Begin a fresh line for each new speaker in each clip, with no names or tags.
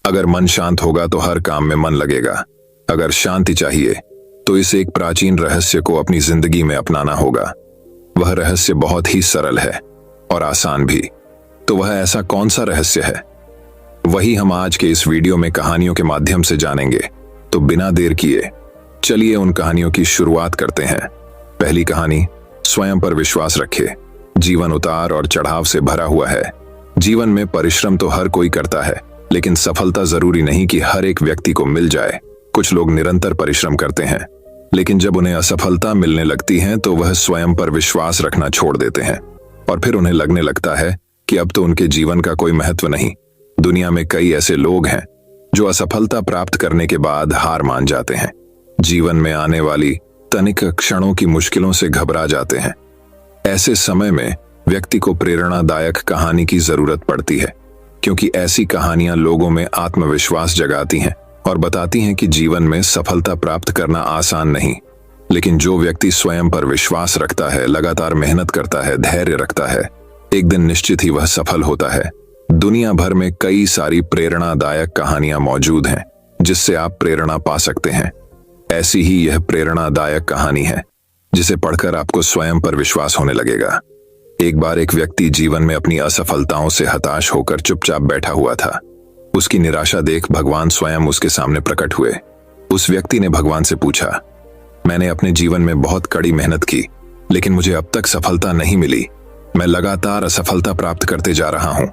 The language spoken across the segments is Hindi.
अगर मन शांत होगा तो हर काम में मन लगेगा। अगर शांति चाहिए तो इस एक प्राचीन रहस्य को अपनी जिंदगी में अपनाना होगा। वह रहस्य बहुत ही सरल है और आसान भी। तो वह ऐसा कौन सा रहस्य है, वही हम आज के इस वीडियो में कहानियों के माध्यम से जानेंगे। तो बिना देर किए चलिए उन कहानियों की शुरुआत करते हैं। पहली कहानी, स्वयं पर विश्वास रखें। जीवन उतार और चढ़ाव से भरा हुआ है। जीवन में परिश्रम तो हर कोई करता है, लेकिन सफलता जरूरी नहीं कि हर एक व्यक्ति को मिल जाए। कुछ लोग निरंतर परिश्रम करते हैं, लेकिन जब उन्हें असफलता मिलने लगती है तो वह स्वयं पर विश्वास रखना छोड़ देते हैं और फिर उन्हें लगने लगता है कि अब तो उनके जीवन का कोई महत्व नहीं। दुनिया में कई ऐसे लोग हैं जो असफलता प्राप्त करने के बाद हार मान जाते हैं। जीवन में आने वाली तनिक क्षणों की मुश्किलों से घबरा जाते हैं। ऐसे समय में व्यक्ति को प्रेरणादायक कहानी की जरूरत पड़ती है, क्योंकि ऐसी कहानियां लोगों में आत्मविश्वास जगाती हैं और बताती हैं कि जीवन में सफलता प्राप्त करना आसान नहीं, लेकिन जो व्यक्ति स्वयं पर विश्वास रखता है, लगातार मेहनत करता है, धैर्य रखता है, एक दिन निश्चित ही वह सफल होता है। दुनिया भर में कई सारी प्रेरणादायक कहानियां मौजूद हैं जिससे आप प्रेरणा पा सकते हैं। ऐसी ही यह प्रेरणादायक कहानी है जिसे पढ़कर आपको स्वयं पर विश्वास होने लगेगा। एक बार एक व्यक्ति जीवन में अपनी असफलताओं से हताश होकर चुपचाप बैठा हुआ था। उसकी निराशा देख भगवान स्वयं उसके सामने प्रकट हुए। उस व्यक्ति ने भगवान से पूछा, मैंने अपने जीवन में बहुत कड़ी मेहनत की, लेकिन मुझे अब तक सफलता नहीं मिली। मैं लगातार असफलता प्राप्त करते जा रहा हूं।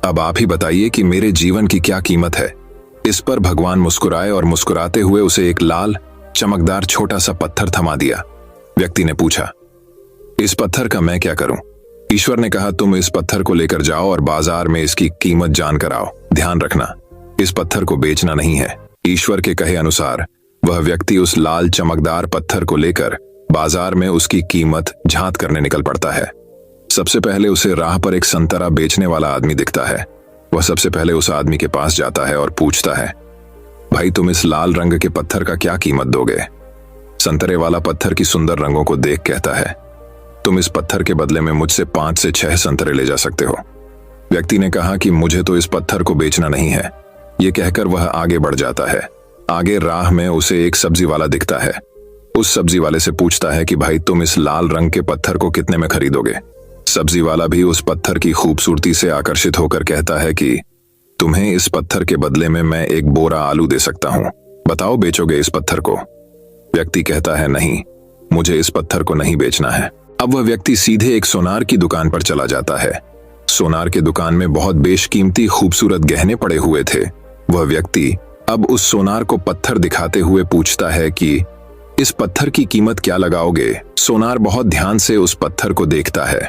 अब आप ही बताइए कि मेरे जीवन की क्या कीमत है। इस पर भगवान मुस्कुराए और मुस्कुराते हुए उसे एक लाल चमकदार छोटा सा पत्थर थमा दिया। व्यक्ति ने पूछा, इस पत्थर का मैं क्या करूं? ईश्वर ने कहा, तुम इस पत्थर को लेकर जाओ और बाजार में इसकी कीमत जानकर आओ। ध्यान रखना, इस पत्थर को बेचना नहीं है। ईश्वर के कहे अनुसार वह व्यक्ति उस लाल चमकदार पत्थर को लेकर बाजार में उसकी कीमत झांत करने निकल पड़ता है। सबसे पहले उसे राह पर एक संतरा बेचने वाला आदमी दिखता है। वह सबसे पहले उस आदमी के पास जाता है और पूछता है, भाई तुम इस लाल रंग के पत्थर का क्या कीमत दोगे? संतरे वाला पत्थर की सुंदर रंगों को देख कहता है, तुम इस पत्थर के बदले में मुझसे 5 से 6 संतरे ले जा सकते हो। व्यक्ति ने कहा कि मुझे तो इस पत्थर को बेचना नहीं है। यह कहकर वह आगे बढ़ जाता है। आगे राह में उसे एक सब्जी वाला दिखता है। उस सब्जी वाले से पूछता है कि भाई तुम इस लाल रंग के पत्थर को कितने में खरीदोगे? सब्जी वाला भी उस पत्थर की खूबसूरती से आकर्षित होकर कहता है कि तुम्हें इस पत्थर के बदले में मैं एक बोरा आलू दे सकता हूं। बताओ, बेचोगे इस पत्थर को? व्यक्ति कहता है, नहीं, मुझे इस पत्थर को नहीं बेचना है। अब वह व्यक्ति सीधे एक सोनार की दुकान पर चला जाता है। सोनार की दुकान में बहुत बेशकीमती खूबसूरत गहने पड़े हुए थे। वह व्यक्ति अब उस सोनार को पत्थर दिखाते हुए पूछता है कि इस पत्थर की कीमत क्या लगाओगे? सोनार बहुत ध्यान से उस पत्थर को देखता है।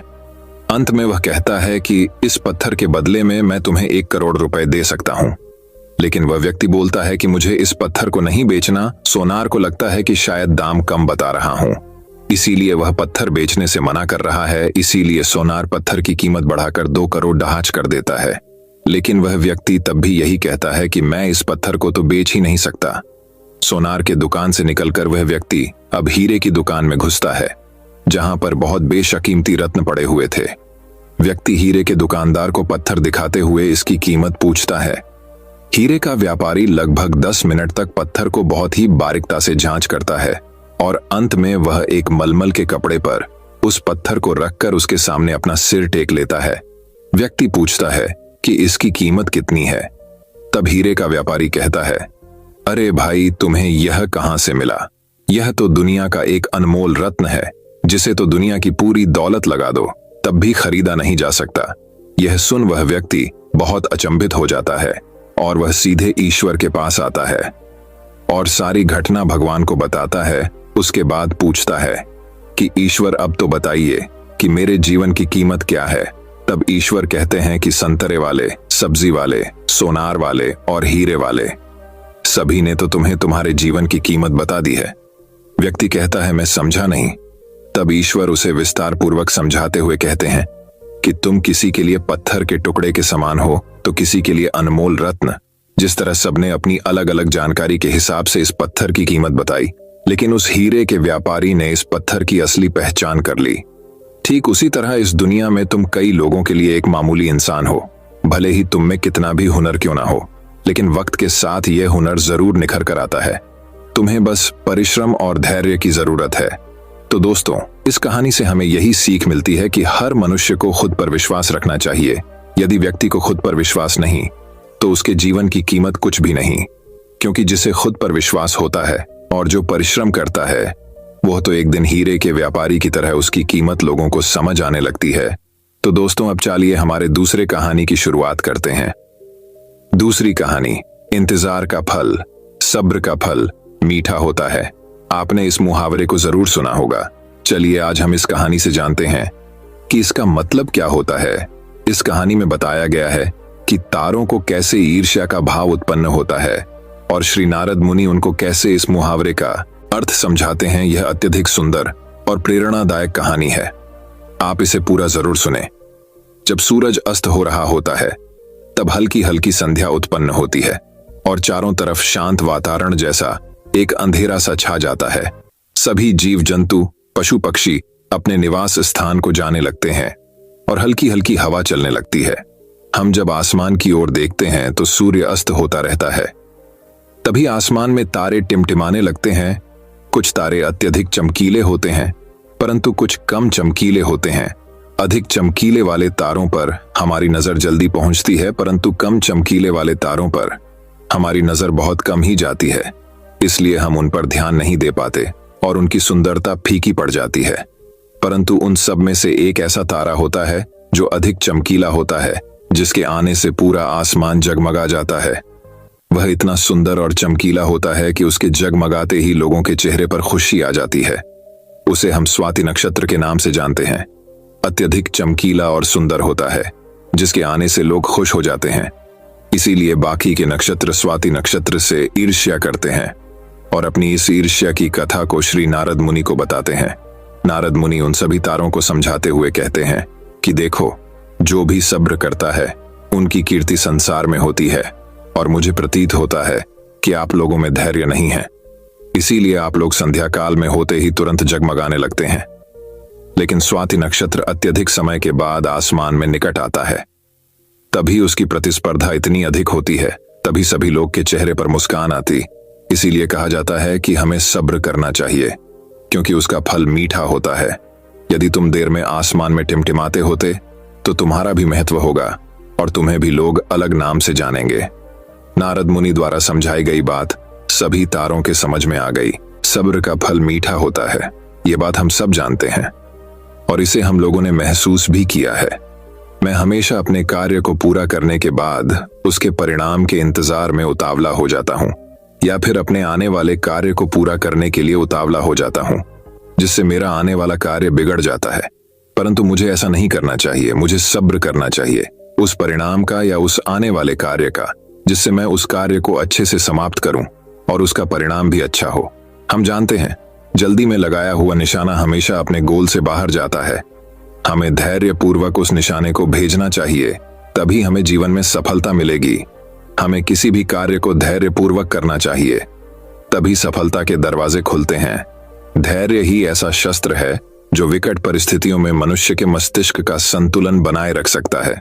अंत में वह कहता है कि इस पत्थर के बदले में मैं तुम्हें 1 करोड़ रुपए दे सकता हूं। लेकिन वह व्यक्ति बोलता है कि मुझे इस पत्थर को नहीं बेचना। सोनार को लगता है कि शायद दाम कम बता रहा हूं, इसीलिए वह पत्थर बेचने से मना कर रहा है। इसीलिए सोनार पत्थर की कीमत बढ़ाकर 2 करोड़ डहाच कर देता है। लेकिन वह व्यक्ति तब भी यही कहता है कि मैं इस पत्थर को तो बेच ही नहीं सकता। सोनार के दुकान से निकलकर वह व्यक्ति अब हीरे की दुकान में घुसता है, जहां पर बहुत बेशकीमती रत्न पड़े हुए थे। व्यक्ति हीरे के दुकानदार को पत्थर दिखाते हुए इसकी कीमत पूछता है। हीरे का व्यापारी लगभग 10 मिनट तक पत्थर को बहुत ही बारीकता से जांच करता है और अंत में वह एक मलमल के कपड़े पर उस पत्थर को रखकर उसके सामने अपना सिर टेक लेता है। व्यक्ति पूछता है कि इसकी कीमत कितनी है? तब हीरे का व्यापारी कहता है, अरे भाई, तुम्हें यह कहां से मिला? यह तो दुनिया का एक अनमोल रत्न है, जिसे तो दुनिया की पूरी दौलत लगा दो तब भी खरीदा नहीं जा सकता। यह सुन वह व्यक्ति बहुत अचंभित हो जाता है और वह सीधे ईश्वर के पास आता है और सारी घटना भगवान को बताता है। उसके बाद पूछता है कि ईश्वर, अब तो बताइए कि मेरे जीवन की कीमत क्या है? तब ईश्वर कहते हैं कि संतरे वाले, सब्जी वाले, सोनार वाले और हीरे वाले, सभी ने तो तुम्हें तुम्हारे जीवन की कीमत बता दी है। व्यक्ति कहता है, मैं समझा नहीं। तब ईश्वर उसे विस्तार पूर्वक समझाते हुए कहते हैं कि तुम किसी के लिए पत्थर के टुकड़े के समान हो तो किसी के लिए अनमोल रत्न। जिस तरह सबने अपनी अलग अलग जानकारी के हिसाब से इस पत्थर की कीमत बताई, लेकिन उस हीरे के व्यापारी ने इस पत्थर की असली पहचान कर ली। ठीक उसी तरह इस दुनिया में तुम कई लोगों के लिए एक मामूली इंसान हो, भले ही तुम में कितना भी हुनर क्यों ना हो। लेकिन वक्त के साथ यह हुनर जरूर निखर कर आता है। तुम्हें बस परिश्रम और धैर्य की जरूरत है। तो दोस्तों, इस कहानी से हमें यही सीख मिलती है कि हर मनुष्य को खुद पर विश्वास रखना चाहिए। यदि व्यक्ति को खुद पर विश्वास नहीं तो उसके जीवन की कीमत कुछ भी नहीं, क्योंकि जिसे खुद पर विश्वास होता है और जो परिश्रम करता है वह तो एक दिन हीरे के व्यापारी की तरह उसकी कीमत लोगों को समझ आने लगती है। तो दोस्तों, अब चलिए हमारे दूसरे कहानी की शुरुआत करते हैं। दूसरी कहानी, इंतजार का फल। सब्र का फल मीठा होता है। आपने इस मुहावरे को जरूर सुना होगा। चलिए आज हम इस कहानी से जानते हैं कि इसका मतलब क्या होता है। इस कहानी में बताया गया है कि तारों को कैसे ईर्ष्या का भाव उत्पन्न होता है और श्री नारद मुनि उनको कैसे इस मुहावरे का अर्थ समझाते हैं। यह अत्यधिक सुंदर और प्रेरणादायक कहानी है। आप इसे पूरा जरूर सुने। जब सूरज अस्त हो रहा होता है तब हल्की हल्की संध्या उत्पन्न होती है और चारों तरफ शांत वातावरण जैसा एक अंधेरा सा छा जाता है। सभी जीव जंतु, पशु पक्षी अपने निवास स्थान को जाने लगते हैं और हल्की हल्की हवा चलने लगती है। हम जब आसमान की ओर देखते हैं तो सूर्य अस्त होता रहता है। तभी आसमान में तारे टिमटिमाने लगते हैं। कुछ तारे अत्यधिक चमकीले होते हैं परंतु कुछ कम चमकीले होते हैं। अधिक चमकीले वाले तारों पर हमारी नजर जल्दी पहुंचती है परंतु कम चमकीले वाले तारों पर हमारी नजर बहुत कम ही जाती है। इसलिए हम उन पर ध्यान नहीं दे पाते और उनकी सुंदरता फीकी पड़ जाती है। परंतु उन सब में से एक ऐसा तारा होता है जो अधिक चमकीला होता है, जिसके आने से पूरा आसमान जगमगा जाता है। वह इतना सुंदर और चमकीला होता है कि उसके जगमगाते ही लोगों के चेहरे पर खुशी आ जाती है। उसे हम स्वाति नक्षत्र के नाम से जानते हैं। अत्यधिक चमकीला और सुंदर होता है, जिसके आने से लोग खुश हो जाते हैं। इसीलिए बाकी के नक्षत्र स्वाति नक्षत्र से ईर्ष्या करते हैं और अपनी इस ईर्ष्या की कथा को श्री नारद मुनि को बताते हैं। नारद मुनि उन सभी तारों को समझाते हुए कहते हैं कि देखो, जो भी सब्र करता है उनकी कीर्ति संसार में होती है और मुझे प्रतीत होता है कि आप लोगों में धैर्य नहीं है। इसीलिए आप लोग संध्या काल में होते ही तुरंत जगमगाने लगते हैं। लेकिन स्वाति नक्षत्र अत्यधिक समय के बाद आसमान में निकट आता है। तभी उसकी प्रतिस्पर्धा इतनी अधिक होती है, तभी सभी लोग के चेहरे पर मुस्कान आती। इसीलिए कहा जाता है कि हमें सब्र करना चाहिए, क्योंकि उसका फल मीठा होता है। यदि तुम देर में आसमान में टिमटिमाते होते तो तुम्हारा भी महत्व होगा और तुम्हें भी लोग अलग नाम से जानेंगे। नारद मुनि द्वारा समझाई गई बात सभी तारों के समझ में आ गई। सब्र का फल मीठा होता है, ये बात हम सब जानते हैं और इसे हम लोगों ने महसूस भी किया है। मैं हमेशा अपने कार्य को पूरा करने के बाद उसके परिणाम के इंतजार में उतावला हो जाता हूँ, या फिर अपने आने वाले कार्य को पूरा करने के लिए उतावला हो जाता हूँ, जिससे मेरा आने वाला कार्य बिगड़ जाता है। परंतु मुझे ऐसा नहीं करना चाहिए। मुझे सब्र करना चाहिए उस परिणाम का या उस आने वाले कार्य का, जिससे मैं उस कार्य को अच्छे से समाप्त करूं और उसका परिणाम भी अच्छा हो। हम जानते हैं जल्दी में लगाया हुआ निशाना हमेशा अपने गोल से बाहर जाता है। हमें धैर्य पूर्वक उस निशाने को भेजना चाहिए, तभी हमें जीवन में सफलता मिलेगी। हमें किसी भी कार्य को धैर्य पूर्वक करना चाहिए, तभी सफलता के दरवाजे खुलते हैं। धैर्य ही ऐसा शस्त्र है जो विकट परिस्थितियों में मनुष्य के मस्तिष्क का संतुलन बनाए रख सकता है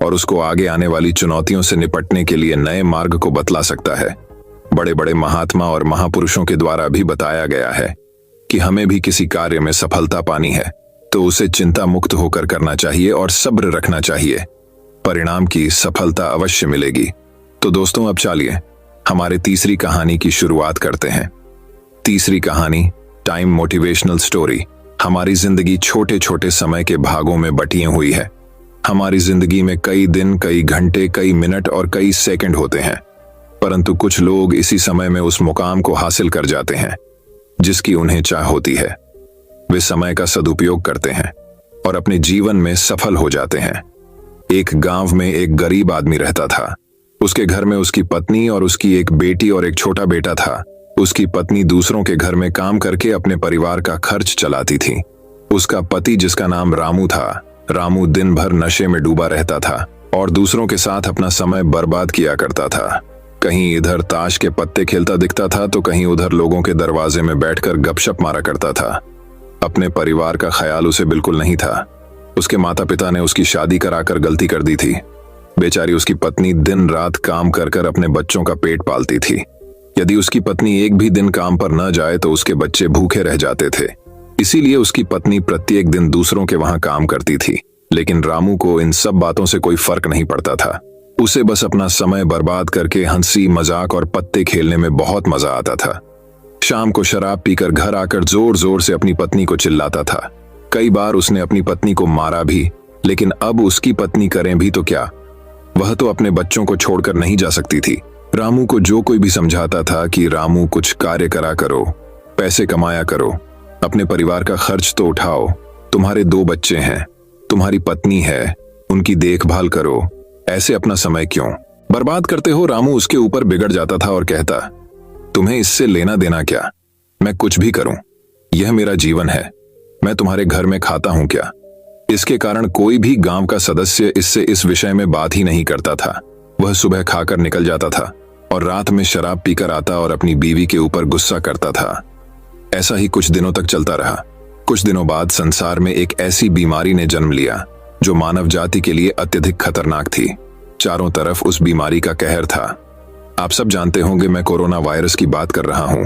और उसको आगे आने वाली चुनौतियों से निपटने के लिए नए मार्ग को बतला सकता है। बड़े बड़े महात्मा और महापुरुषों के द्वारा भी बताया गया है कि हमें भी किसी कार्य में सफलता पानी है तो उसे चिंता मुक्त होकर करना चाहिए और सब्र रखना चाहिए। परिणाम की सफलता अवश्य मिलेगी। तो दोस्तों, अब चलिए हमारे तीसरी कहानी की शुरुआत करते हैं। तीसरी कहानी, टाइम मोटिवेशनल स्टोरी। हमारी जिंदगी छोटे छोटे समय के भागों में बटी हुई है। हमारी जिंदगी में कई दिन, कई घंटे, कई मिनट और कई सेकंड होते हैं, परंतु कुछ लोग इसी समय में उस मुकाम को हासिल कर जाते हैं जिसकी उन्हें चाह होती है। वे समय का सदुपयोग करते हैं और अपने जीवन में सफल हो जाते हैं। एक गांव में एक गरीब आदमी रहता था। उसके घर में उसकी पत्नी और उसकी एक बेटी और एक छोटा बेटा था। उसकी पत्नी दूसरों के घर में काम करके अपने परिवार का खर्च चलाती थी। उसका पति, जिसका नाम रामू था, रामू दिन भर नशे में डूबा रहता था और दूसरों के साथ अपना समय बर्बाद किया करता था। कहीं इधर ताश के पत्ते खेलता दिखता था तो कहीं उधर लोगों के दरवाजे में बैठकर गपशप मारा करता था। अपने परिवार का ख्याल उसे बिल्कुल नहीं था। उसके माता पिता ने उसकी शादी कराकर गलती कर दी थी। बेचारी उसकी पत्नी दिन रात काम कर कर अपने बच्चों का पेट पालती थी। यदि उसकी पत्नी एक भी दिन काम पर न जाए तो उसके बच्चे भूखे रह जाते थे। इसीलिए उसकी पत्नी प्रत्येक दिन दूसरों के वहां काम करती थी। लेकिन रामू को इन सब बातों से कोई फर्क नहीं पड़ता था। उसे बस अपना समय बर्बाद करके हंसी मजाक और पत्ते खेलने में बहुत मजा आता था। शाम को शराब पीकर घर आकर जोर जोर से अपनी पत्नी को चिल्लाता था। कई बार उसने अपनी पत्नी को मारा भी, लेकिन अब उसकी पत्नी करें भी तो क्या, वह तो अपने बच्चों को छोड़कर नहीं जा सकती थी। रामू को जो कोई भी समझाता था कि रामू कुछ कार्य करा करो, पैसे कमाया करो, अपने परिवार का खर्च तो उठाओ, तुम्हारे 2 बच्चे हैं, तुम्हारी पत्नी है, उनकी देखभाल करो, ऐसे अपना समय क्यों बर्बाद करते हो। रामू उसके ऊपर बिगड़ जाता था और कहता, तुम्हें इससे लेना देना क्या, मैं कुछ भी करूं, यह मेरा जीवन है, मैं तुम्हारे घर में खाता हूं क्या। इसके कारण कोई भी गांव का सदस्य इससे इस विषय में बात ही नहीं करता था। वह सुबह खाकर निकल जाता था और रात में शराब पीकर आता और अपनी बीवी के ऊपर गुस्सा करता था। ऐसा ही कुछ दिनों तक चलता रहा। कुछ दिनों बाद संसार में एक ऐसी बीमारी ने जन्म लिया जो मानव जाति के लिए अत्यधिक खतरनाक थी। चारों तरफ उस बीमारी का कहर था। आप सब जानते होंगे मैं कोरोना वायरस की बात कर रहा हूं।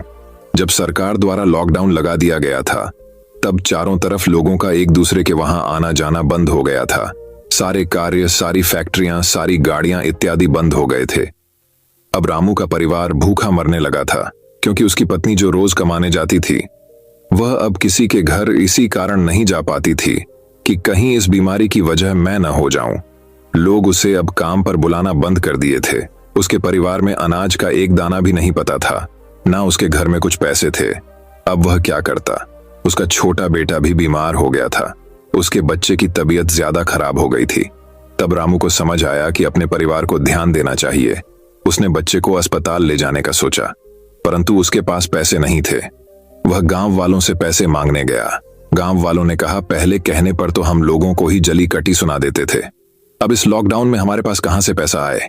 जब सरकार द्वारा लॉकडाउन लगा दिया गया था तब चारों तरफ लोगों का एक दूसरे के वहां आना जाना बंद हो गया था। सारे कार्य, सारी फैक्ट्रियां, सारी गाड़ियां इत्यादि बंद हो गए थे। अब रामू का परिवार भूखा मरने लगा था, क्योंकि उसकी पत्नी जो रोज कमाने जाती थी वह अब किसी के घर इसी कारण नहीं जा पाती थी कि कहीं इस बीमारी की वजह मैं न हो जाऊं। लोग उसे अब काम पर बुलाना बंद कर दिए थे। उसके परिवार में अनाज का एक दाना भी नहीं पता था, ना उसके घर में कुछ पैसे थे। अब वह क्या करता। उसका छोटा बेटा भी बीमार हो गया था। उसके बच्चे की तबीयत ज्यादा खराब हो गई थी। तब रामू को समझ आया कि अपने परिवार को ध्यान देना चाहिए। उसने बच्चे को अस्पताल ले जाने का सोचा, परंतु उसके पास पैसे नहीं थे। वह गांव वालों से पैसे मांगने गया। गांव वालों ने कहा, पहले कहने पर तो हम लोगों को ही जली कटी सुना देते थे, अब इस लॉकडाउन में हमारे पास कहां से पैसा आए।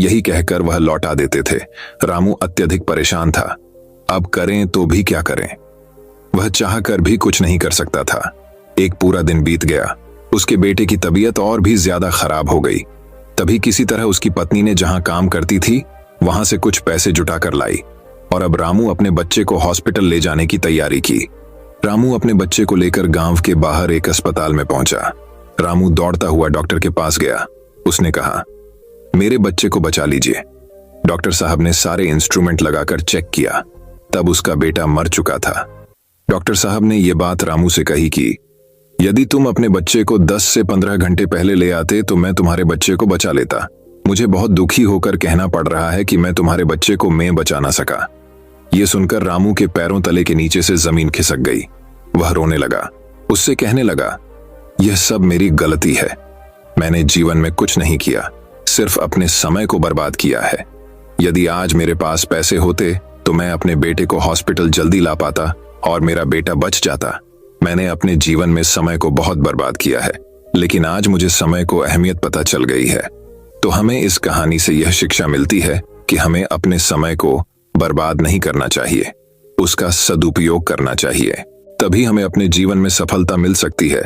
यही कहकर वह लौटा देते थे। रामू अत्यधिक परेशान था। अब करें तो भी क्या करें। वह चाहकर भी कुछ नहीं कर सकता था। एक पूरा दिन बीत गया। उसके बेटे की तबीयत और भी ज्यादा खराब हो गई। तभी किसी तरह उसकी पत्नी ने जहां काम करती थी वहां से कुछ पैसे जुटाकर लाई और अब रामू अपने बच्चे को हॉस्पिटल ले जाने की तैयारी की। रामू अपने बच्चे को लेकर गांव के बाहर एक अस्पताल में पहुंचा। रामू दौड़ता हुआ डॉक्टर के पास गया। उसने कहा, मेरे बच्चे को बचा लीजिए। डॉक्टर साहब ने सारे इंस्ट्रूमेंट लगाकर चेक किया, तब उसका बेटा मर चुका था। डॉक्टर साहब ने यह बात रामू से कही कि यदि तुम अपने बच्चे को 10 से 15 घंटे पहले ले आते तो मैं तुम्हारे बच्चे को बचा लेता। मुझे बहुत दुखी होकर कहना पड़ रहा है कि मैं तुम्हारे बच्चे को मैं बचा ना सका। यह सुनकर रामू के पैरों तले के नीचे से जमीन खिसक गई। वह रोने लगा। उससे कहने लगा, यह सब मेरी गलती है। मैंने जीवन में कुछ नहीं किया, सिर्फ अपने समय को बर्बाद किया है। यदि आज मेरे पास पैसे होते तो मैं अपने बेटे को हॉस्पिटल जल्दी ला पाता और मेरा बेटा बच जाता। मैंने अपने जीवन में समय को बहुत बर्बाद किया है, लेकिन आज मुझे समय को अहमियत पता चल गई है। तो हमें इस कहानी से यह शिक्षा मिलती है कि हमें अपने समय को बर्बाद नहीं करना चाहिए, उसका सदुपयोग करना चाहिए। तभी हमें अपने जीवन में सफलता मिल सकती है।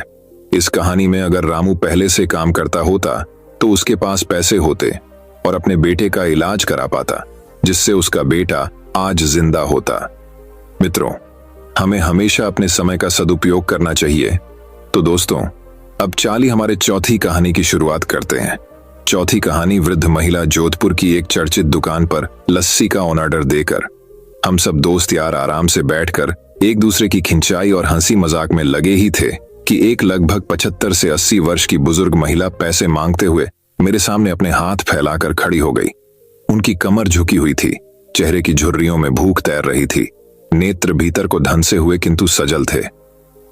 इस कहानी में अगर रामू पहले से काम करता होता तो उसके पास पैसे होते और अपने बेटे का इलाज करा पाता, जिससे उसका बेटा आज जिंदा होता। मित्रों, हमें हमेशा अपने समय का सदुपयोग करना चाहिए। तो दोस्तों, अब चाली हमारे चौथी कहानी की शुरुआत करते हैं। चौथी कहानी वृद्ध महिला जोधपुर की एक चर्चित दुकान पर लस्सी का ऑर्डर देकर हम सब दोस्त यार आराम से बैठकर एक दूसरे की खिंचाई और हंसी मजाक में लगे ही थे कि एक लगभग 75 से 80 वर्ष की बुजुर्ग महिला पैसे मांगते हुए मेरे सामने अपने हाथ फैलाकर खड़ी हो गई। उनकी कमर झुकी हुई थी, चेहरे की झुर्रियों में भूख तैर रही थी, नेत्र भीतर को धंसे हुए किंतु सजल थे।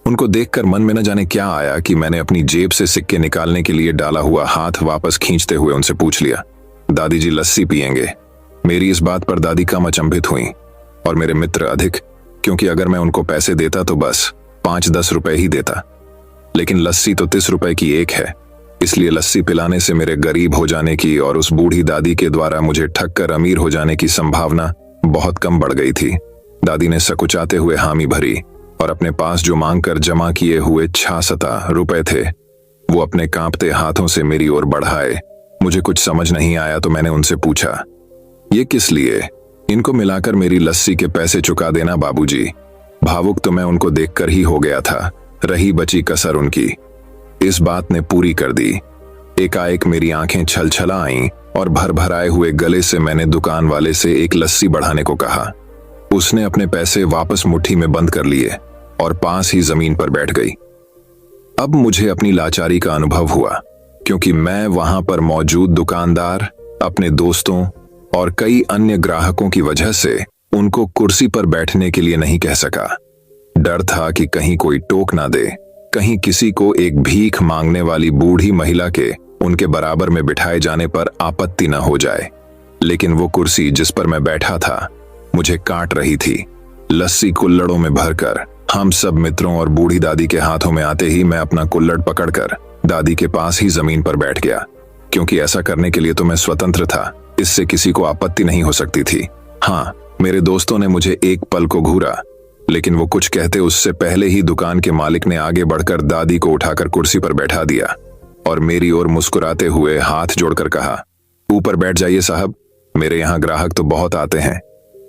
उनको देखकर मन में न जाने क्या आया कि मैंने अपनी जेब से सिक्के निकालने के लिए डाला हुआ हाथ वापस खींचते हुए उनसे पूछ लिया, दादी जी लस्सी पिएंगे? मेरी इस बात पर दादी कम अचंभित हुई और मेरे मित्र अधिक, क्योंकि अगर मैं उनको पैसे देता तो बस 5-10 रुपए ही देता, लेकिन लस्सी तो 30 रुपए की एक है। इसलिए लस्सी पिलाने से मेरे गरीब हो जाने की और उस बूढ़ी दादी के द्वारा मुझे ठग कर अमीर हो जाने की संभावना बहुत कम बढ़ गई थी। दादी ने सकुचाते हुए हामी भरी और अपने पास जो मांगकर जमा किए हुए 66 रुपए थे वो अपने कांपते हाथों से मेरी ओर बढ़ाए मुझे कुछ समझ नहीं आया तो मैंने उनसे पूछा, ये किस लिए? इनको मिलाकर मेरी लस्सी के पैसे चुका देना बाबूजी। भावुक तो मैं उनको देखकर ही हो गया था, रही बची कसर उनकी। इस बात ने पूरी कर दी। एकाएक मेरी आंखें छलछला आईं और भर भर आए हुए गले से मैंने दुकान वाले से एक लस्सी बढ़ाने को कहा। उसने अपने पैसे वापस मुट्ठी में बंद कर लिए और पास ही जमीन पर बैठ गई। अब मुझे अपनी लाचारी का अनुभव हुआ, क्योंकि मैं वहां पर मौजूद दुकानदार, अपने दोस्तों और कई अन्य ग्राहकों की वजह से उनको कुर्सी पर बैठने के लिए नहीं कह सका। डर था कि कहीं कोई टोक ना दे, कहीं किसी को एक भीख मांगने वाली बूढ़ी महिला के उनके बराबर में बिठाए जाने पर आपत्ति न हो जाए। लेकिन वो कुर्सी जिस पर मैं बैठा था मुझे काट रही थी। लस्सी कुल्लड़ों में भरकर हम सब मित्रों और बूढ़ी दादी के हाथों में आते ही मैं अपना कुल्लड़ पकड़कर दादी के पास ही जमीन पर बैठ गया, क्योंकि ऐसा करने के लिए तो मैं स्वतंत्र था, इससे किसी को आपत्ति नहीं हो सकती थी। हाँ, मेरे दोस्तों ने मुझे एक पल को घूरा, लेकिन वो कुछ कहते उससे पहले ही दुकान के मालिक ने आगे बढ़कर दादी को उठाकर कुर्सी पर बैठा दिया और मेरी ओर मुस्कुराते हुए हाथ जोड़कर कहा, ऊपर बैठ जाइए साहब, मेरे यहाँ ग्राहक तो बहुत आते हैं,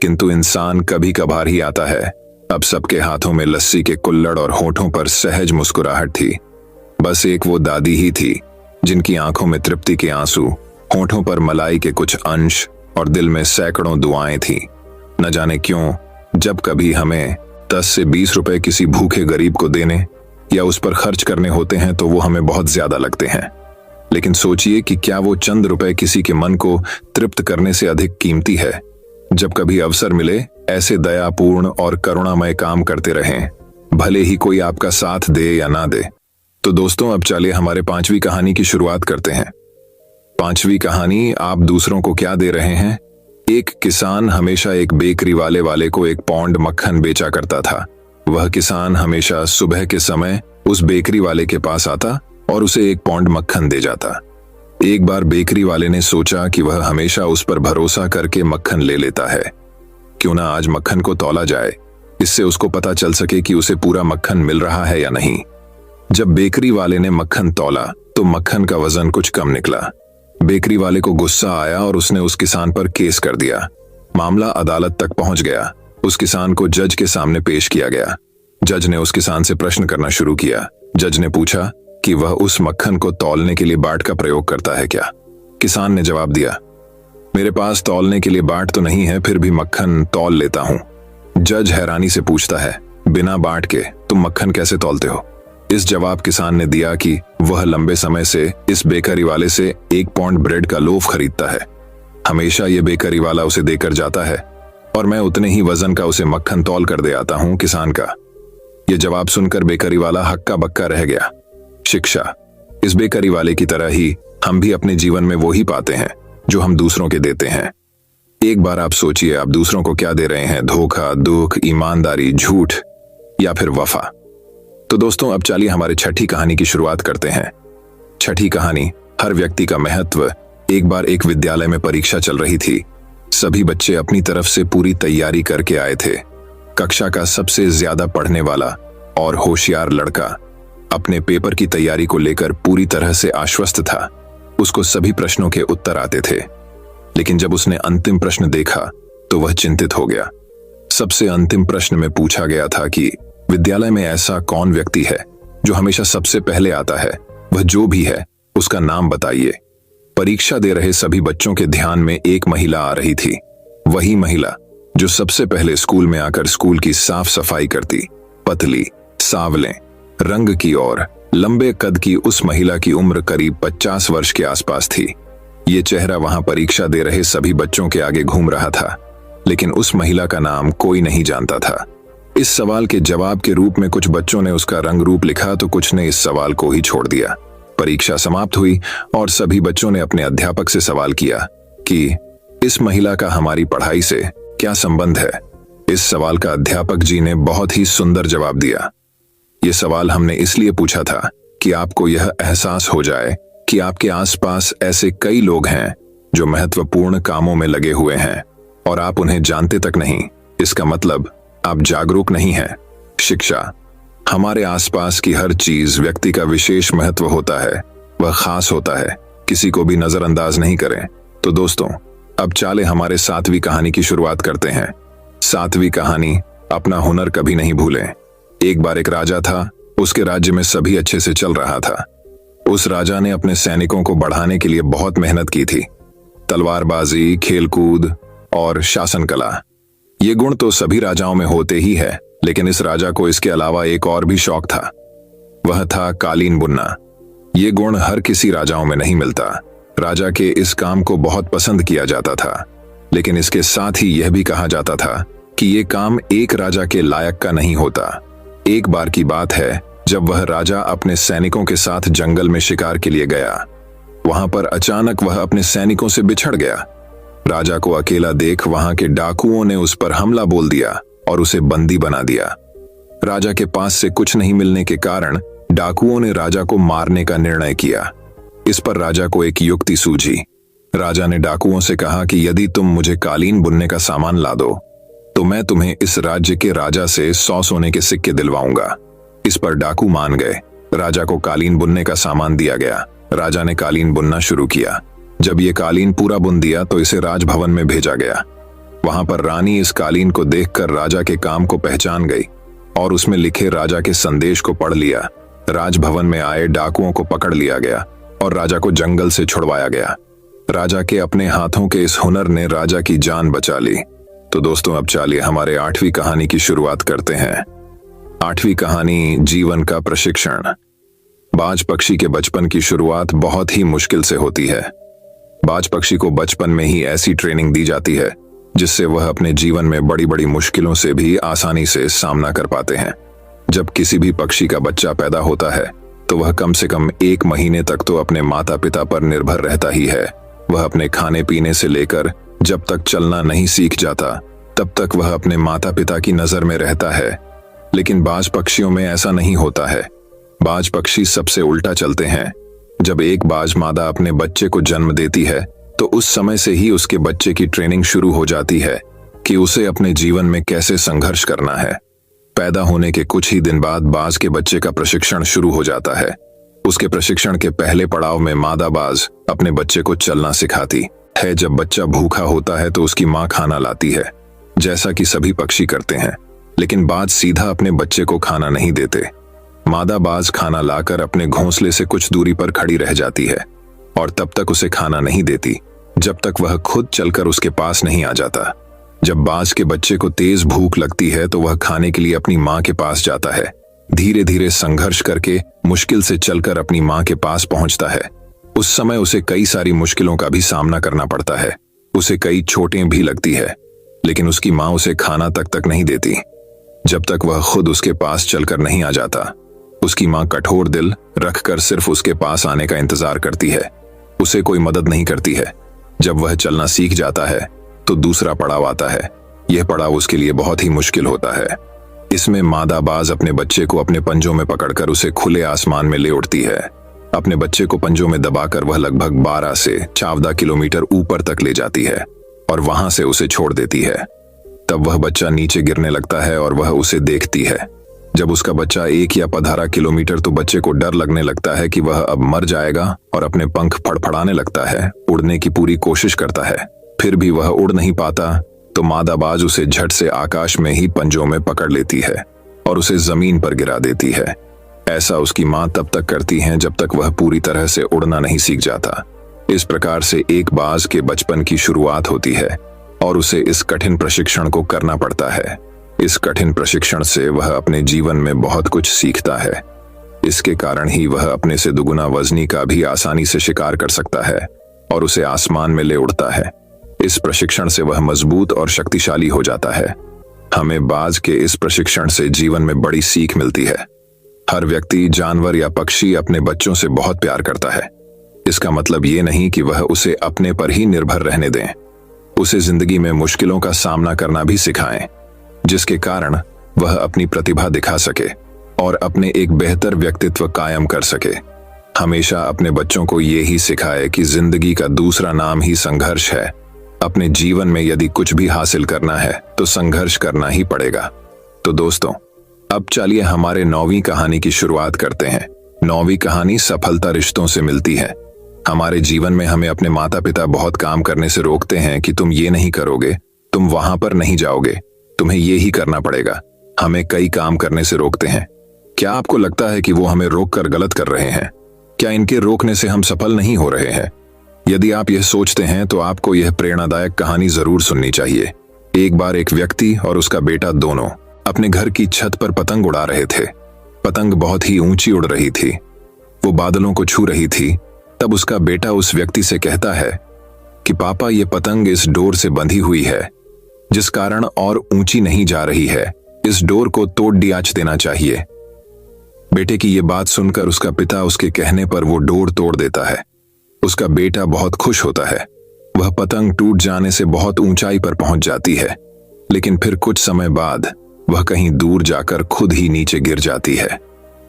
किंतु इंसान कभी कभार ही आता है। अब सबके हाथों में लस्सी के कुल्लड़ और होठों पर सहज मुस्कुराहट थी। बस एक वो दादी ही थी जिनकी आंखों में तृप्ति के आंसू, होठों पर मलाई के कुछ अंश और दिल में सैकड़ों दुआएं थी। न जाने क्यों जब कभी हमें 10 से 20 रुपए किसी भूखे गरीब को देने या उस पर खर्च करने होते हैं तो वो हमें बहुत ज्यादा लगते हैं। लेकिन सोचिए कि क्या वो चंद रुपए किसी के मन को तृप्त करने से अधिक कीमती है। जब कभी अवसर मिले, ऐसे दयापूर्ण और करुणामय काम करते रहें, भले ही कोई आपका साथ दे या ना दे। तो दोस्तों, अब चलिए हमारे 5वीं कहानी की शुरुआत करते हैं। 5वीं कहानी, आप दूसरों को क्या दे रहे हैं। एक किसान हमेशा एक बेकरी वाले को 1 पौंड मक्खन बेचा करता था। वह किसान हमेशा सुबह के समय उस बेकरी वाले के पास आता और उसे 1 पौंड मक्खन दे जाता। एक बार बेकरी वाले ने सोचा कि वह हमेशा उस पर भरोसा करके मक्खन ले लेता है, क्यों ना आज मक्खन को तौला जाए, इससे उसको पता चल सके कि उसे पूरा मक्खन मिल रहा है या नहीं। जब बेकरी वाले ने मक्खन तौला तो मक्खन का वजन कुछ कम निकला। बेकरी वाले को गुस्सा आया और उसने उस किसान पर केस कर दिया। मामला अदालत तक पहुंच गया। उस किसान को जज के सामने पेश किया गया। जज ने उस किसान से प्रश्न करना शुरू किया। जज ने पूछा कि वह उस मक्खन को तौलने के लिए बाट का प्रयोग करता है क्या। किसान ने जवाब दिया, मेरे पास तौलने के लिए बाट तो नहीं है, फिर भी मक्खन तौल लेता हूं। जज हैरानी से पूछता है, बिना बाट के तुम मक्खन कैसे तौलते हो। इस जवाब किसान ने दिया कि वह लंबे समय से इस बेकरी वाले से 1 पौंड ब्रेड का लोफ खरीदता है। हमेशा ये बेकरी वाला उसे देकर जाता है और मैं उतने ही वजन का उसे मक्खन तौल कर दे आता हूं किसान का। यह जवाब सुनकर बेकरी वाला हक्का बक्का रह गया। शिक्षा, इस बेकरी वाले की तरह ही हम भी अपने जीवन में वो ही पाते हैं जो हम दूसरों के देते हैं। एक बार आप सोचिए, आप दूसरों को क्या दे रहे हैं, धोखा, दुख, ईमानदारी, झूठ या फिर वफा। तो दोस्तों, अब चलिए हमारे 6ठी कहानी की शुरुआत करते हैं। 6ठी कहानी, हर व्यक्ति का महत्व। एक बार एक विद्यालय में परीक्षा चल रही थी। सभी बच्चे अपनी तरफ से पूरी तैयारी करके आए थे। कक्षा का सबसे ज्यादा पढ़ने वाला और होशियार लड़का अपने पेपर की तैयारी को लेकर पूरी तरह से आश्वस्त था। उसको सभी प्रश्नों के उत्तर आते थे, लेकिन जब उसने अंतिम प्रश्न देखा तो वह चिंतित हो गया। सबसे अंतिम प्रश्न में पूछा गया था कि विद्यालय में ऐसा कौन व्यक्ति है जो हमेशा सबसे पहले आता है, वह जो भी है उसका नाम बताइए। परीक्षा दे रहे सभी बच्चों के ध्यान में एक महिला आ रही थी। वही महिला जो सबसे पहले स्कूल में आकर स्कूल की साफ सफाई करती। पतली, सांवले रंग की और लंबे कद की उस महिला की उम्र करीब 50 वर्ष के आसपास थी। ये चेहरा वहां परीक्षा दे रहे सभी बच्चों के आगे घूम रहा था, लेकिन उस महिला का नाम कोई नहीं जानता था। इस सवाल के जवाब के रूप में कुछ बच्चों ने उसका रंग रूप लिखा तो कुछ ने इस सवाल को ही छोड़ दिया। परीक्षा समाप्त हुई और सभी बच्चों ने अपने अध्यापक से सवाल किया कि इस महिला का हमारी पढ़ाई से क्या संबंध है। इस सवाल का अध्यापक जी ने बहुत ही सुंदर जवाब दिया। ये सवाल हमने इसलिए पूछा था कि आपको यह एहसास हो जाए कि आपके आसपास ऐसे कई लोग हैं जो महत्वपूर्ण कामों में लगे हुए हैं और आप उन्हें जानते तक नहीं। इसका मतलब आप जागरूक नहीं हैं। शिक्षा, हमारे आसपास की हर चीज व्यक्ति का विशेष महत्व होता है, वह खास होता है। किसी को भी नजरअंदाज नहीं करें। तो दोस्तों, अब चाले हमारे 7वीं कहानी की शुरुआत करते हैं। 7वीं कहानी, अपना हुनर कभी नहीं भूलें। एक बार एक राजा था, उसके राज्य में सभी अच्छे से चल रहा था। उस राजा ने अपने सैनिकों को बढ़ाने के लिए बहुत मेहनत की थी। तलवारबाजी, खेलकूद और शासन कला, ये गुण तो सभी राजाओं में होते ही है, लेकिन इस राजा को इसके अलावा एक और भी शौक था। वह था कालीन बुनना। ये गुण हर किसी राजाओं में नहीं मिलता। राजा के इस काम को बहुत पसंद किया जाता था, लेकिन इसके साथ ही यह भी कहा जाता था कि ये काम एक राजा के लायक का नहीं होता। एक बार की बात है, जब वह राजा अपने सैनिकों के साथ जंगल में शिकार के लिए गया। वहां पर अचानक वह अपने सैनिकों से बिछड़ गया। राजा को अकेला देख वहां के डाकुओं ने उस पर हमला बोल दिया और उसे बंदी बना दिया। राजा के पास से कुछ नहीं मिलने के कारण डाकुओं ने राजा को मारने का निर्णय किया। इस पर राजा को एक युक्ति सूझी। राजा ने डाकुओं से कहा कि यदि तुम मुझे कालीन बुनने का सामान ला दो, तो मैं तुम्हें इस राज्य के राजा से 100 सोने के सिक्के दिलवाऊंगा। इस पर डाकू मान गए। राजा को कालीन बुनने का सामान दिया गया। राजा ने कालीन बुनना शुरू किया। जब ये कालीन पूरा बुन दिया तो इसे राजभवन में भेजा गया। वहां पर रानी इस कालीन को देखकर राजा के काम को पहचान गई और उसमें लिखे राजा के संदेश को पढ़ लिया। राजभवन में आए डाकुओं को पकड़ लिया गया और राजा को जंगल से छुड़वाया गया। राजा के अपने हाथों के इस हुनर ने राजा की जान बचा ली। तो दोस्तों, अब चलिए हमारे 8वीं कहानी की शुरुआत करते हैं। 8वीं कहानी, जीवन का प्रशिक्षण। बाज पक्षी के बचपन की शुरुआत बहुत ही मुश्किल से होती है। बाज पक्षी को बचपन में ही ऐसी ट्रेनिंग दी जाती है जिससे वह अपने जीवन में बड़ी बड़ी मुश्किलों से भी आसानी से सामना कर पाते हैं। जब किसी भी पक्षी का बच्चा पैदा होता है तो वह कम से कम 1 महीने तक तो अपने माता पिता पर निर्भर रहता ही है। वह अपने खाने पीने से लेकर जब तक चलना नहीं सीख जाता तब तक वह अपने माता पिता की नजर में रहता है। लेकिन बाज पक्षियों में ऐसा नहीं होता है। बाज पक्षी सबसे उल्टा चलते हैं। जब एक बाज मादा अपने बच्चे को जन्म देती है तो उस समय से ही उसके बच्चे की ट्रेनिंग शुरू हो जाती है कि उसे अपने जीवन में कैसे संघर्ष करना है। पैदा होने के कुछ ही दिन बाद बाज के बच्चे का प्रशिक्षण शुरू हो जाता है। उसके प्रशिक्षण के पहले पड़ाव में मादा बाज अपने बच्चे को चलना सिखाती है। जब बच्चा भूखा होता है तो उसकी माँ खाना लाती है, जैसा कि सभी पक्षी करते हैं। लेकिन बाज सीधा अपने बच्चे को खाना नहीं देते। मादा बाज खाना लाकर अपने घोंसले से कुछ दूरी पर खड़ी रह जाती है और तब तक उसे खाना नहीं देती जब तक वह खुद चलकर उसके पास नहीं आ जाता। जब बाज के बच्चे को तेज भूख लगती है तो वह खाने के लिए अपनी माँ के पास जाता है। धीरे धीरे संघर्ष करके मुश्किल से चलकर अपनी माँ के पास पहुंचता है। उस समय उसे कई सारी मुश्किलों का भी सामना करना पड़ता है। उसे कई चोटें भी लगती है, लेकिन उसकी माँ उसे खाना तक नहीं देती जब तक वह खुद उसके पास चलकर नहीं आ जाता। उसकी माँ कठोर दिल रखकर सिर्फ उसके पास आने का इंतजार करती है, उसे कोई मदद नहीं करती है। जब वह चलना सीख जाता है तो दूसरा पड़ाव आता है। यह पड़ाव उसके लिए बहुत ही मुश्किल होता है। इसमें मादा बाज अपने बच्चे को अपने पंजों में पकड़कर उसे खुले आसमान में ले उड़ती है। अपने बच्चे को पंजों में दबाकर वह लगभग 12 से 14 किलोमीटर ऊपर तक ले जाती है और वहां से उसे छोड़ देती है। तब वह बच्चा नीचे गिरने लगता है और वह उसे देखती है। जब उसका बच्चा 1 या 15 किलोमीटर, तो बच्चे को डर लगने लगता है कि वह अब मर जाएगा और अपने पंख फड़फड़ाने लगता है। उड़ने की पूरी कोशिश करता है, फिर भी वह उड़ नहीं पाता। तो मादा बाज उसे झट से आकाश में ही पंजों में पकड़ लेती है और उसे जमीन पर गिरा देती है। ऐसा उसकी माँ तब तक करती है जब तक वह पूरी तरह से उड़ना नहीं सीख जाता। इस प्रकार से एक बाज के बचपन की शुरुआत होती है और उसे इस कठिन प्रशिक्षण को करना पड़ता है। इस कठिन प्रशिक्षण से वह अपने जीवन में बहुत कुछ सीखता है। इसके कारण ही वह अपने से दुगुना वजनी का भी आसानी से शिकार कर सकता है और उसे आसमान में ले उड़ता है। इस प्रशिक्षण से वह मजबूत और शक्तिशाली हो जाता है। हमें बाज के इस प्रशिक्षण से जीवन में बड़ी सीख मिलती है। हर व्यक्ति, जानवर या पक्षी अपने बच्चों से बहुत प्यार करता है। इसका मतलब ये नहीं कि वह उसे अपने पर ही निर्भर रहने दें। उसे जिंदगी में मुश्किलों का सामना करना भी सिखाएं, जिसके कारण वह अपनी प्रतिभा दिखा सके और अपने एक बेहतर व्यक्तित्व कायम कर सके। हमेशा अपने बच्चों को ये ही सिखाए कि जिंदगी का दूसरा नाम ही संघर्ष है। अपने जीवन में यदि कुछ भी हासिल करना है तो संघर्ष करना ही पड़ेगा। तो दोस्तों, अब चलिए हमारे 9वीं कहानी की शुरुआत करते हैं। 9वीं कहानी सफलता रिश्तों से मिलती है। हमारे जीवन में हमें अपने माता पिता बहुत काम करने से रोकते हैं कि तुम ये नहीं करोगे, तुम वहां पर नहीं जाओगे, तुम्हें ये ही करना पड़ेगा। हमें कई काम करने से रोकते हैं। क्या आपको लगता है कि वो हमें रोककर गलत कर रहे हैं? क्या इनके रोकने से हम सफल नहीं हो रहे हैं? यदि आप यह सोचते हैं तो आपको यह प्रेरणादायक कहानी जरूर सुननी चाहिए। एक बार एक व्यक्ति और उसका बेटा दोनों अपने घर की छत पर पतंग उड़ा रहे थे। पतंग बहुत ही ऊंची उड़ रही थी, वो बादलों को छू रही थी। तब उसका बेटा उस व्यक्ति से कहता है कि पापा, ये पतंग इस डोर से बंधी हुई है, जिस कारण और ऊंची नहीं जा रही है। इस डोर को तोड़ दियाच देना चाहिए। बेटे की ये बात सुनकर उसका पिता उसके कहने पर वो डोर तोड़ देता है। उसका बेटा बहुत खुश होता है। वह पतंग टूट जाने से बहुत ऊंचाई पर पहुंच जाती है, लेकिन फिर कुछ समय बाद वह कहीं दूर जाकर खुद ही नीचे गिर जाती है।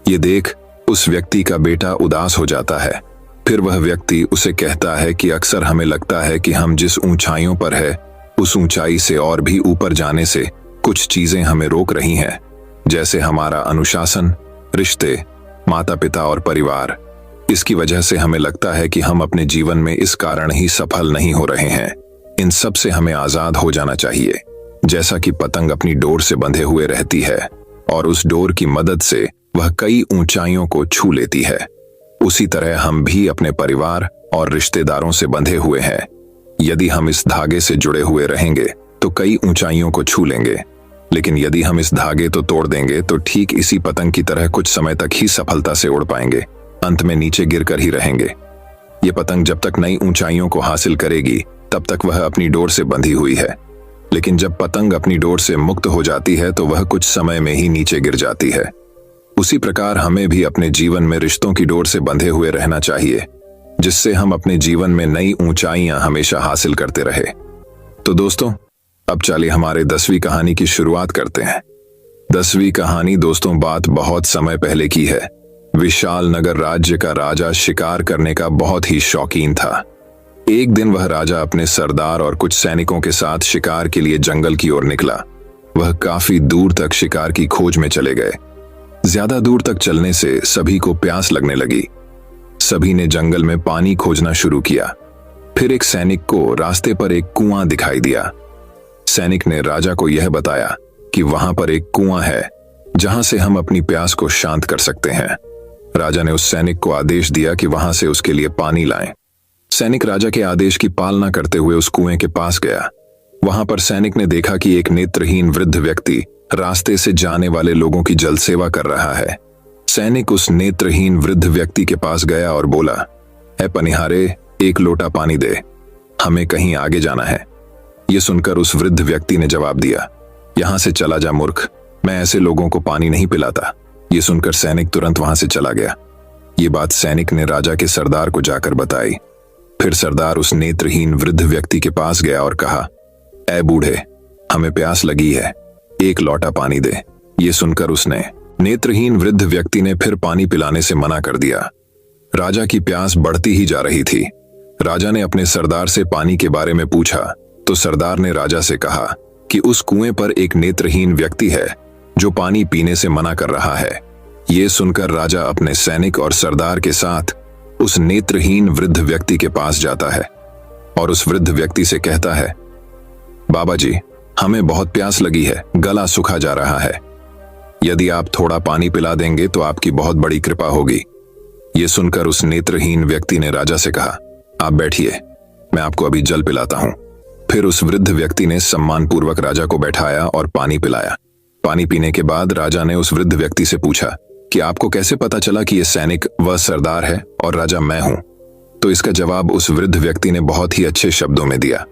ये देख उस व्यक्ति का बेटा उदास हो जाता है। फिर वह व्यक्ति उसे कहता है कि अक्सर हमें लगता है कि हम जिस ऊंचाइयों पर है उस ऊंचाई से और भी ऊपर जाने से कुछ चीजें हमें रोक रही हैं, जैसे हमारा अनुशासन, रिश्ते, माता पिता और परिवार। इसकी वजह से हमें लगता है कि हम अपने जीवन में इस कारण ही सफल नहीं हो रहे हैं। इन सब से हमें आजाद हो जाना चाहिए। जैसा कि पतंग अपनी डोर से बंधे हुए रहती है और उस डोर की मदद से वह कई ऊंचाइयों को छू लेती है, उसी तरह हम भी अपने परिवार और रिश्तेदारों से बंधे हुए हैं। यदि हम इस धागे से जुड़े हुए रहेंगे तो कई ऊंचाइयों को छू लेंगे, लेकिन यदि हम इस धागे तो तोड़ देंगे तो ठीक इसी पतंग की तरह कुछ समय तक ही सफलता से उड़ पाएंगे, अंत में नीचे गिरकर ही रहेंगे। ये पतंग जब तक नई ऊंचाइयों को हासिल करेगी तब तक वह अपनी डोर से बंधी हुई है, लेकिन जब पतंग अपनी डोर से मुक्त हो जाती है तो वह कुछ समय में ही नीचे गिर जाती है। उसी प्रकार हमें भी अपने जीवन में रिश्तों की डोर से बंधे हुए रहना चाहिए, जिससे हम अपने जीवन में नई ऊंचाइयां हमेशा हासिल करते रहे। तो दोस्तों, अब चलिए हमारे 10वीं कहानी की शुरुआत करते हैं। 10वीं कहानी दोस्तों बात बहुत समय पहले की है। विशाल नगर राज्य का राजा शिकार करने का बहुत ही शौकीन था। एक दिन वह राजा अपने सरदार और कुछ सैनिकों के साथ शिकार के लिए जंगल की ओर निकला। वह काफी दूर तक शिकार की खोज में चले गए। ज्यादा दूर तक चलने से सभी को प्यास लगने लगी। सभी ने जंगल में पानी खोजना शुरू किया। फिर एक सैनिक को रास्ते पर एक कुआं दिखाई दिया। सैनिक ने राजा को यह बताया कि वहां पर एक कुआं है जहां से हम अपनी प्यास को शांत कर सकते हैं। राजा ने उस सैनिक को आदेश दिया कि वहां से उसके लिए पानी लाएं। सैनिक राजा के आदेश की पालना करते हुए उस कुएं के पास गया। वहां पर सैनिक ने देखा कि एक नेत्रहीन वृद्ध व्यक्ति रास्ते से जाने वाले लोगों की जल सेवा कर रहा है। सैनिक उस नेत्रहीन वृद्ध व्यक्ति के पास गया और बोला, "ऐ पनिहारे, एक लोटा पानी दे, हमें कहीं आगे जाना है।" यह सुनकर उस वृद्ध व्यक्ति ने जवाब दिया, "यहां से चला जा मूर्ख, मैं ऐसे लोगों को पानी नहीं पिलाता।" यह सुनकर सैनिक तुरंत वहां से चला गया। ये बात सैनिक ने राजा के सरदार को जाकर बताई। फिर सरदार उस नेत्रहीन वृद्ध व्यक्ति के पास गया और कहा, "ऐ बूढ़े, हमें प्यास लगी है, एक लोटा पानी दे।" ये सुनकर उसने नेत्रहीन वृद्ध व्यक्ति ने फिर पानी पिलाने से मना कर दिया। राजा की प्यास बढ़ती ही जा रही थी। राजा ने अपने सरदार से पानी के बारे में पूछा तो सरदार ने राजा से कहा कि उस कुएं पर एक नेत्रहीन व्यक्ति है जो पानी पीने से मना कर रहा है। ये सुनकर राजा अपने सैनिक और सरदार के साथ उस नेत्रहीन वृद्ध व्यक्ति के पास जाता है और उस वृद्ध व्यक्ति से कहता है, "बाबा जी, हमें बहुत प्यास लगी है, गला सूखा जा रहा है। यदि आप थोड़ा पानी पिला देंगे तो आपकी बहुत बड़ी कृपा होगी।" ये सुनकर उस नेत्रहीन व्यक्ति ने राजा से कहा, "आप बैठिए, मैं आपको अभी जल पिलाता हूं।" फिर उस वृद्ध व्यक्ति ने सम्मानपूर्वक राजा को बैठाया और पानी पिलाया। पानी पीने के बाद राजा ने उस वृद्ध व्यक्ति से पूछा कि आपको कैसे पता चला कि यह सैनिक वह सरदार है और राजा मैं हूं? तो इसका जवाब उस वृद्ध व्यक्ति ने बहुत ही अच्छे शब्दों में दिया।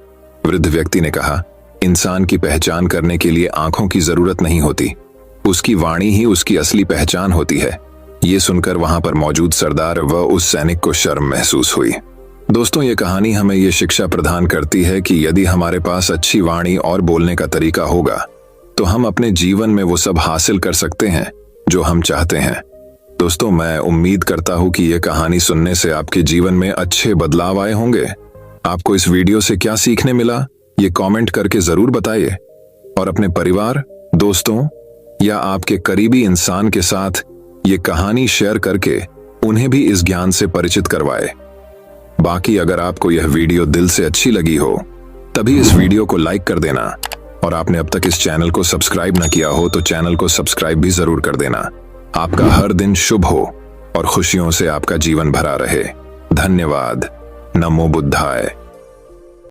वृद्ध व्यक्ति ने कहा, "इंसान की पहचान करने के लिए आंखों की जरूरत नहीं होती, उसकी वाणी ही उसकी असली पहचान होती है।" ये सुनकर वहां पर मौजूद सरदार व उस सैनिक को शर्म महसूस हुई। दोस्तों, ये कहानी हमें ये शिक्षा प्रदान करती है कि यदि हमारे पास अच्छी वाणी और बोलने का तरीका होगा तो हम अपने जीवन में वो सब हासिल कर सकते हैं जो हम चाहते हैं। दोस्तों, मैं उम्मीद करता हूं कि ये कहानी सुनने से आपके जीवन में अच्छे बदलाव आए होंगे। आपको इस वीडियो से क्या सीखने मिला, ये कमेंट करके जरूर बताइए और अपने परिवार, दोस्तों या आपके करीबी इंसान के साथ ये कहानी शेयर करके उन्हें भी इस ज्ञान से परिचित करवाए। बाकी अगर आपको यह वीडियो दिल से अच्छी लगी हो तभी इस वीडियो को लाइक कर देना, और आपने अब तक इस चैनल को सब्सक्राइब न किया हो तो चैनल को सब्सक्राइब भी जरूर कर देना। आपका हर दिन शुभ हो और खुशियों से आपका जीवन भरा रहे। धन्यवाद। नमो बुद्धाय।